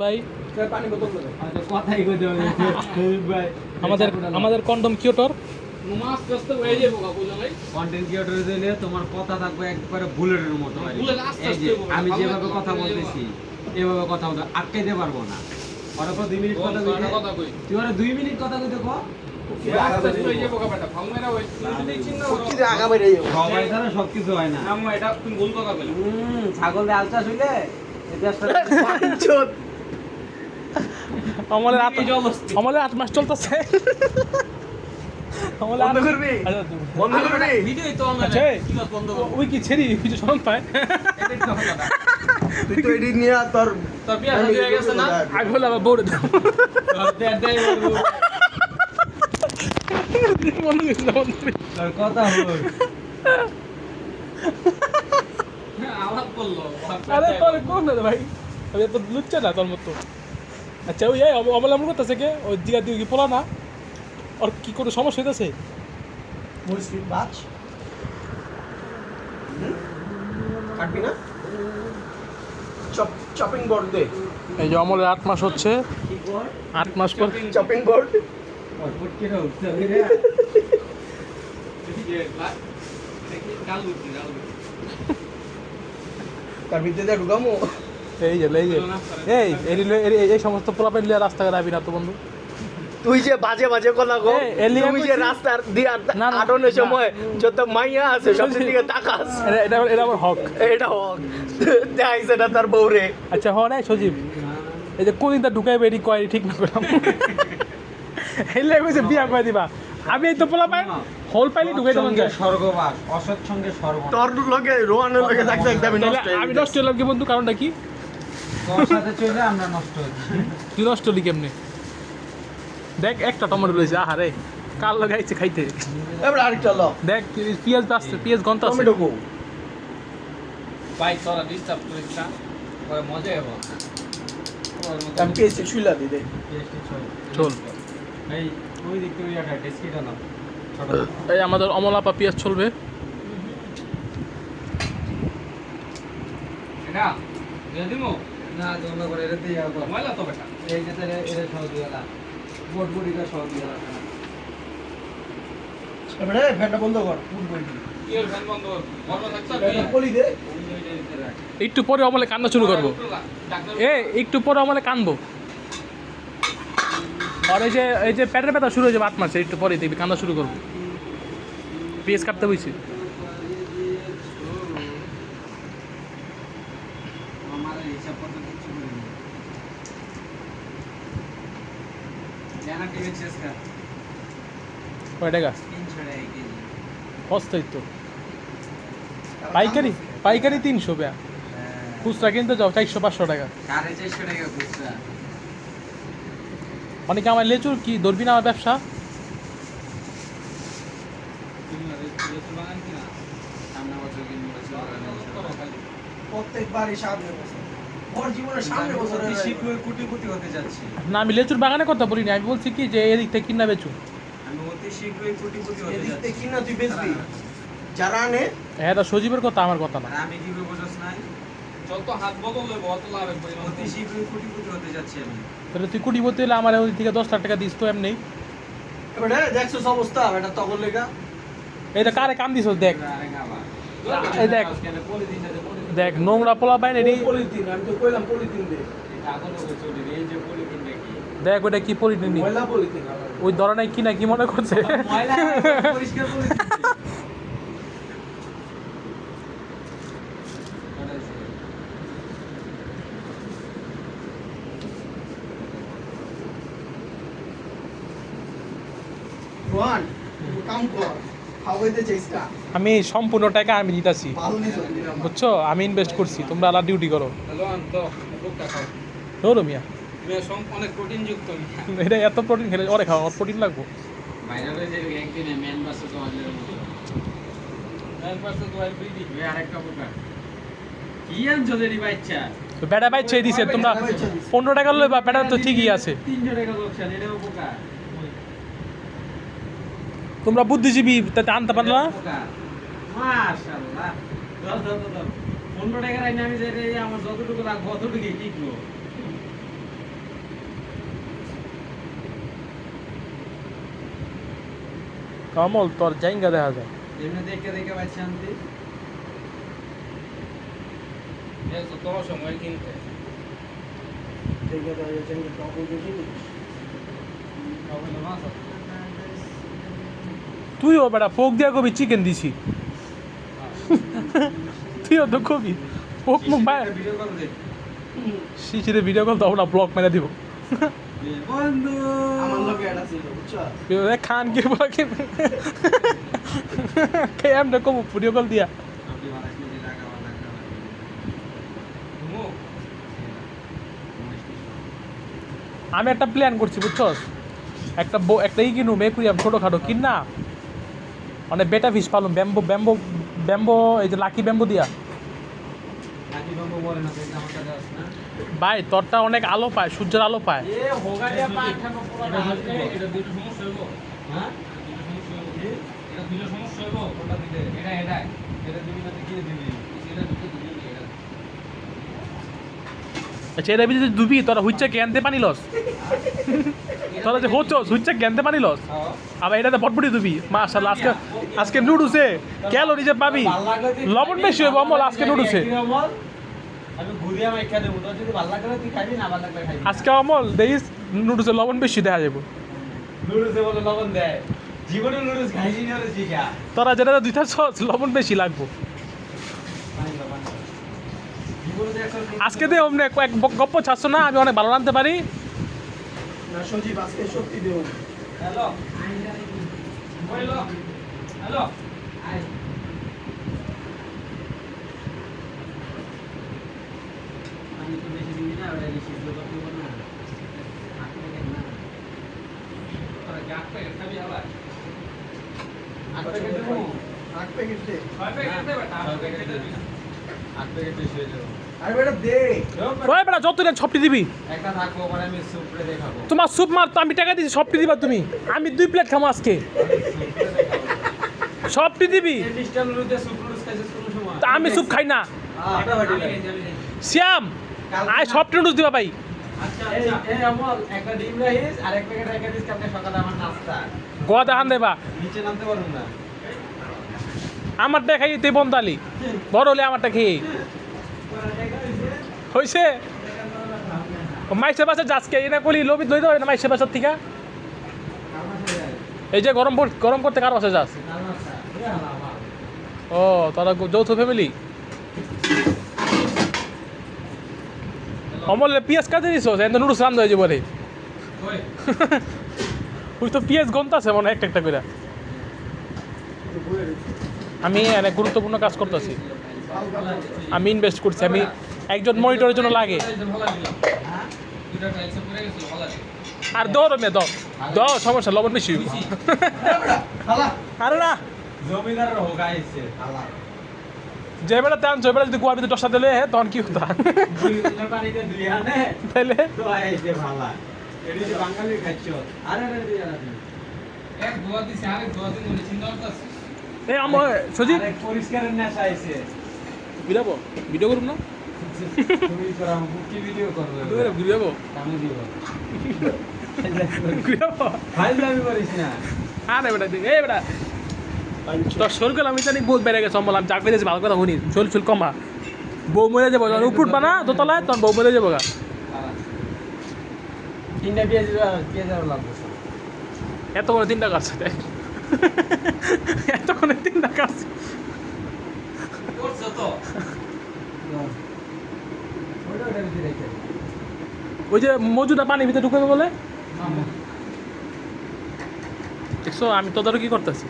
ভাই পানি বোতল দেবে কথাই কইতে হবে ভাই আমাদের কন্ডম কিউটর মাছ রাস্তা হয়ে যাবো বুঝা ভাই কন্টেন্ট ক্রিয়েটর দিলে তোমার কথা থাকবে একবারে বুলেটের মতো ভাই বুলেট আস্তে এই যে আস্তে বলবে, আমি ভালো যেভাবে লাগবে, কথা ভালো বলতেছি এভাবে কথা বলতে আটকাইতে পারবো না ওরা 2 মিনিট কথা বল, কইতে কথা কই। তুই ওরা 2 মিনিট কথা কইতে কো আস্তে আস্তে হয়ে যাবো বেটা ভালো মেরা হই তুই চিন্তা করো কুচিতে আগা বেরে যাবো সবাই দ্বারা সবকিছু হয় না আম্মা এটা তুমি ভুল কথা বলে ছাগল দিয়ে আলচাষ হইলে এই দেশটা চোদ আমাদের 8 মাস চলতেছে আমাদের বন্ধ করবি বন্ধ করবি ভিডিওই তো আমরা আচ্ছা, কি কথা বন্ধ করব ওই কি ছেড়ি কিছু শরম পায় এটাই তো কথা তুই তো এডিট নিয়ে তোর তোর বিয়া হয়ে গেছে না আগে হলে আবার বউরে দাও মনে গেছিল তোর কথা হল আলাপ করলো আরে তোর কোন না ভাই আমি তো লুচ্চা না তোর মতো আচ্ছা ওই অবলম্বন করতেছে কে ওই দিঘা দিকে কি পোলা না আর কি কোনো সমস্যা হইতেছে মুসলিম বাচ কাটবি না চপিং বোর্ড দে এই যে অমলের 8 মাস হচ্ছে কি কর 8 মাস পর চপিং বোর্ড অদ্ভুত কি হচ্ছে রে তার ভিতরে ঢুকামো এই যে এই সমস্ত পোলাপেন লিয়া রাস্তাঘাট আবি না তো বন্ধু তুই যে বাজে বাজে কথা কো এলিয়া তুমি যে কইছি- রাস্তার দিয়ে না, না, আটনের না। সময় যত মাইয়া আছে সব দিকে তাকাস এটা আমার হক এটা হোক দেখাইছে না তার বউরে আচ্ছা হ নাই সজীব এই যে কোনদিন তা ঢুকাই বেরি কয় ঠিক না করলাম এই লেগে কইছে বিয়া করে দিবা আমি এই তো পোলা পাই হোল পাইলে ঢুকাই দেবেন সঙ্গে স্বর্গবাস অসৎ সঙ্গে সর্বনাশ তোর লগে রোহানের লগে থাকতে থাকতে আমি নষ্ট হয়ে আমি গেছি। নষ্ট হলাম কি বন্ধু কারণটা কি তোর সাথে চলে আমরা নষ্ট হচ্ছি তুই নষ্ট হলি কেমনে দেখ একটা টমেটো রয়েছে আহারে কাল লাগাইছে খাইতে এবার আরেকটা ল দেখ পেঁয়াজ বাসছে পেঁয়াজ গন্ত আছে টমেটো কো ভাই তোরা ডিস্টার্ব করিস না ওরে মজা হবে আমি পেয়েছি শুইলা দি দে চল এই ওই দিক থেকে একটা ডেস্কিটা নাও ছোট এই আমাদের অমলাপা পেঁয়াজ চলবে এটা দিয়ে দিমু না তোমরা করে এটা দিয়ে যাও ময়লা তো বেটা এই যে তাহলে এটা সহ দিয়ে গেলা বোট বুড়িটা সহ দিয়ে গেলা এবারে ফ্যানটা বন্ধ কর ফুল বইটি কি এর ফ্যান বন্ধ কর বন্ধ থাকছে ফ্যানটা পলি দে একটু পরে অমলে কান্না শুরু করবো একটু পরে অমলে কানবো আর এই যে পেটের ব্যথা শুরু হয়ে যাবে 8 মাসে একটু পরে দেখবি কান্না শুরু করবো পেঁয়াজ কাটতে বইছি আমার হিসাব করতে কিছু করিনি জানা টিভি শেষ কর কয় টাকা 300 টাকা কেজি সস্তাই তো পাইকারি 300 টাকা খুচরা কিনতে যাও 400-500 টাকা কারে 400 টাকা খুচরা অনেকে আমার লেচুর কি ধরবি না আমার ব্যবসা সামনে বছর কিনবো প্রত্যেকবারই সামনে বছর ওর জীবনের সামনে বছর শিখুয়ে কোটি হতে যাচ্ছি না আমি লেচুর বাগানে কথা বলিনি আমি বলছি কি যে এদিক থেকে কিনা বেচু আমি অতি শীঘ্রই কোটি হতে এদিক যাচ্ছি থেকে কিনা তুই বেচবি যারা আনে হ্যাঁ এটা সজীবের কথা আমার কথা না আর আমি কি বোঝাস নাই যত হাত বদল হইব অত লাভ হবে অতি শীঘ্রই কোটি হতে যাচ্ছি আমি তাহলে তুই কোটিপতি হলে আমার ওই থেকে 10 লাখ টাকা দিস তো এমনি এবারে দেখছো অবস্থা এটা তখন লেগা এইটা কারে কাম দিছ দেখ আরে গাবা এই দেখ কেন পলিথিনটা দে পলিথিন দেখ নোংরা পোলা বাইন এটি পলিথিন আমি তো কইলাম পলিথিন দে কাগজ হবে চলে এই যে পলিথিনটা কি দেখ ওটা কি পরিনি ময়লা পলিথিন ওই ধরনের কি না কি মনে করছে ময়লা পরিষ্কার পলিথিন রোহান কাম কর খাওয়াইতে চেষ্টা আমি সম্পূর্ণ টাকা আমি দিতাছি ভালো নিছ বুঝছো আমি ইনভেস্ট করছি তোমরা আলাদা ডিউটি করো হ্যালো আন্ত বুকটা খাও ধরো মিয়া মে অনেক প্রোটিন যুক্ত এটা এত প্রোটিন খেলে অনেক খাওয়া প্রোটিন লাগবো ভাইরাল হয়ে যাবে একদিনে ম্যান বাসে তো আনলে এর পাশে তো আর বিডি ওই আরেকটা উপকার কি আনছো দেরি বাচ্চা তো বেড়া বাইছে দিছে তোমরা 15 টাকা লই বা বেড়া তো ঠিকই আছে 300 টাকা লোকসান এটা উপকার তোমরা বুদ্ধিজীবী তাতে আনতে পারলা না মাশাআল্লাহ দাও 15 টাকা রাইনে আমি যাই আমার যতটুকু লাগবে অতটুকুই টিকলো কমল তোর জাইঙ্গা দেখা যায় এমনি দেখে দেখে পাচ্ছি শান্তি। এই তো তোর সময় কিনতে ঠিক আছে এই যে টপ ওই জিনিস হবে না মাছ আছে। তুইও বেটা পোক দিয়া কবি চিকেন দিছি তুইও তো কবি পোক মুখ বাইরে ভিডিও কল দে। শিশিরে ভিডিও কল দাও না ব্লক মেরে দিব বন্ধু আমার লগে এটা ছিল বুঝছো খান কে বলা কে কে এমনি কম ভিডিও কল দিয়া আপনি মারাস নিজে লাগা লাগা ঘুমো আমি একটা প্ল্যান করছি বুঝছস একটা একটা ই কিনু মেকুরিয়াম ছোটোখাটো কিন না মানে বেটা ফিস পালুম ব্যাম্বো ব্যাম্বো ব্যাম্বো এই যে লাকি ব্যাম্বো দিয়া নাকি বন্ধু বলে না তুই আমার কাছে আস না। ভাই তোরটা অনেক আলো পায় সূর্যের আলো পায় এ হোগাড়িয়া পাঠানো পুরো না হাতে। এটা দুটো সমস্যা হইব হ্যাঁ এটা দুটো সমস্যা হইব কোনটা দিলে এটা এটা দিবি না তুই কি দিবি? এটা দুটো দিলে এটা আচ্ছা এর ভিতরে দুবি তোরা হুইচ্চা জ্ঞানতে পানি লস তোরা যে হচ্ছস হুইচ্চা জ্ঞানতে পানি লস আবার এটাতে বটবটি দুবি মাশাআল্লাহ আজকে আজকে নুডলসে ক্যালোরি যে পাবি লবণ বেশি হইব অমল আজকে নুডলসে আমি ঘুরিয়া মাইখা দেবো তোর যদি ভালো লাগলে তুই খাবি না ভালো লাগলে খাবি। আজকে অমল দেখিস নুডলসে লবণ বেশি দেখা যাবো নুডলসে বলে লবণ দেয় জীবনে নুডলস খাইছি না রে শিখা। তোরা যেটা দুইটা সস লবণ বেশি লাগবো আজকে দে অমনে এক গপ্প ছাড়ছো না আমি অনেক ভালো রাঁধতে পারি না সজীব আজকে সত্যি দেব হ্যালো হ্যালো হ্যালো আমি তো বেশি দিবি না ওটা বেশি দিলে তো তুই না আপনি কেন না তোরা গ্যাস প্যাকেট খাবি আবার আট প্যাকেট দেবো। 8 প্যাকেট দে 6 প্যাকেট দেবে তা 6 প্যাকেট প্যাকেট দিবি না। 8 প্যাকেট বেশি হয়ে যাবে। আরে বেটা দে ওই বেটা যত দিন সবটি দিবি একটা থাকবো পরে আমি সুপরে দেখাবো। তোমার স্যুপ মার তো আমি টাকা দিছি সবটি দিবা তুমি আমি 2 প্লেট খাবো আজকে সবটি দিবি এই মিস্টার নুডলসে সুপ নুডলস খাইছিস কোন সময়? তা আমি স্যুপ খাই না এটা বাটি লাগে। শ্যাম আয় সবটি নুডলস দিবা ভাই আচ্ছা এই আচ্ছা এই আমল একটা ডিম রাইস আর এক প্যাকেট রেখে দিস কালকে সকালে আমার নাস্তা। গোয়া দেখান দেবা নিচে নামতে পারুম না। আমারটা খাই তুই বন্দালি বড় হলে আমারটা খেয়ে হয়েছে মাইসের বাসা যাচ্ছে এটা কলি লবি লই দেবে না মাইসের বাসার থেকে এই যে গরম করতে কার বাসা যাস ও তারা যৌথ ফ্যামিলি অমলে পিঁয়াজ কাটে দিস এত নুডলস রান্ধা হয়েছে বলে ওই ওই তো পিঁয়াজ গন্তাছে মনে হয় একটা একটা করে আমি অনেক গুরুত্বপূর্ণ কাজ করতেছি আমি ইনভেস্ট করছি আমি একজন মনিটরের জন্য লাগে ভালো দিলাম হ্যাঁ দুটো টাইলস পড়ে গেছিল ভালো লাগে আর দৌড় মেয়ে দাও সমস্যা লবণ বেশি হালা আরে না জমিদারের হোগা আইছে আল্লাহ যে বেড়া তেন যে বেড়া যদি গোয়ার ভিতরে টসা দিলে তখন কি হতো দুই লিটার পানিতে দুই আনে তাইলে তো আইছে ভালা এডি যে বাঙালি খাচ্ছ আরে আরে দুই আনে এক দোয়া দিছে আরেক দোয়া দিন বলে চিন্তা করতেছিস এই আমার সজিব আরে পরিষ্কারের নেশা আইছে বিরাবো ভিডিও করুন না তুমি করা কি ভিডিও করবে বিরাবো আমি দিব বিরাবো ফাইল দাবি করিস না আরে বেটা এই বেটা তোর শরীর আমি জানি বহুত বেড়ে গেছে বললাম চাকরি দিয়েছি ভালো কথা শুনি চুল কমা বউ মরে যাবো যখন উপর উঠবা না দোতলায় তখন বউ মরে যাবো গা তিনটা পেঁয়াজ লাগবে এত করে 3 টাকা আছে দেখ এত করে 3 টাকা আছে করছো তো ওটা ওটা ভিতরে রেখে ওই যে মজুদা পানির ভিতরে ঢুকে বলে দেখছো আমি তদারকি করতেছি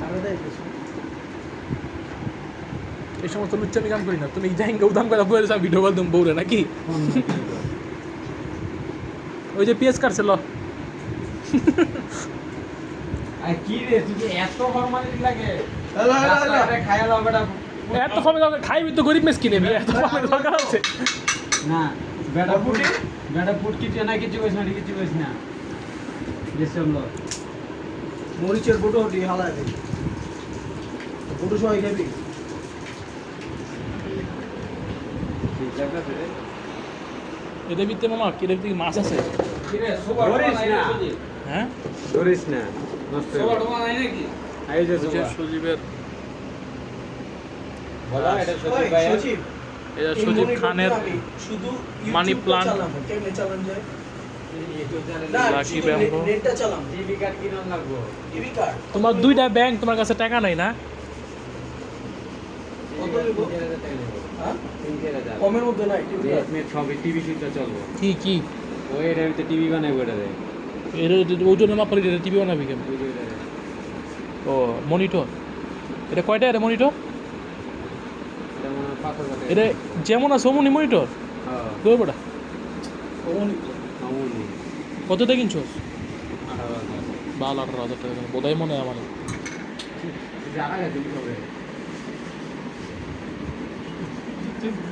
আরে দে কিছু এই সমস্ত লুচ্চামি কাম করি না তুমি জাইঙ্গা উদাম করে বলে আমি ভিডিও কল তুমি বউরে নাকি ওই যে পিএস কাটছে ল আর কি রে তুই যে এত ফরমালিটি লাগে হ্যালো হ্যালো রাস্তাঘাটে খাইয়া দাও বেটা এত কমে দাও খাইবি তো গরিব মেসকিনে এত কমে দরকার আছে না বেটা পুটকি তুই না কিছু কইস না কিছু কইস না যেসব লোক মরিচের গুঁড়ো দি হালা দে গুঁড়ো সবাই খাবি এদের ভিতরে মামা কি এদের ভিতরে মাছ আছে কি রে সুপার করিস নাই না। বুঝি হ্যাঁ ধরিস না নষ্ট হয়ে সোয়া যাবে। টোয়া নাই নাকি? এই যে ওই যে সোফা। সজীবের বলো, এটা সজীব ওই, ভাইয়ের। সজীব, এটা এই সজীব monitor খানের আমি শুধু মানি YouTube টা প্লান্ট। চালাবো। কেমনে চালানো যায়? ইউটিউব চ্যানেলে না, লাকি শুধু ব্যাম্বো। নেটটা চালাবো। টিভি কার্ড কিনন লাগবো। TV card. তোমার দুইটা ব্যাংক, তোমার কাছে টাকা নাই না? কত নিব? 3000 টাকা নেবো। হ্যাঁ? 3000 কমের মধ্যে নাই টিভি নেট কার্ড। মেট সবই টিভি সুদ্ধা চলবো। কি ওই এটার ভিতরে টিভি বানাবো এটারে। এর ওজনের মাপালি টিভি বানাবি কেন? ওই যে এটারে। ও মনিটর, এটা কয়টা এটা মনিটর? এটা মনে হয় 5000 টাকা। এটা যেমন আছে অমনি মনিটর হ্যাঁ, দৌড় বেটা। অমনি তো। মামুনি। কতটা কিনছো? 18,000 12-18 হাজার টাকা বোধহয় মনে হয় আমার। জানা গেছে কি হবে।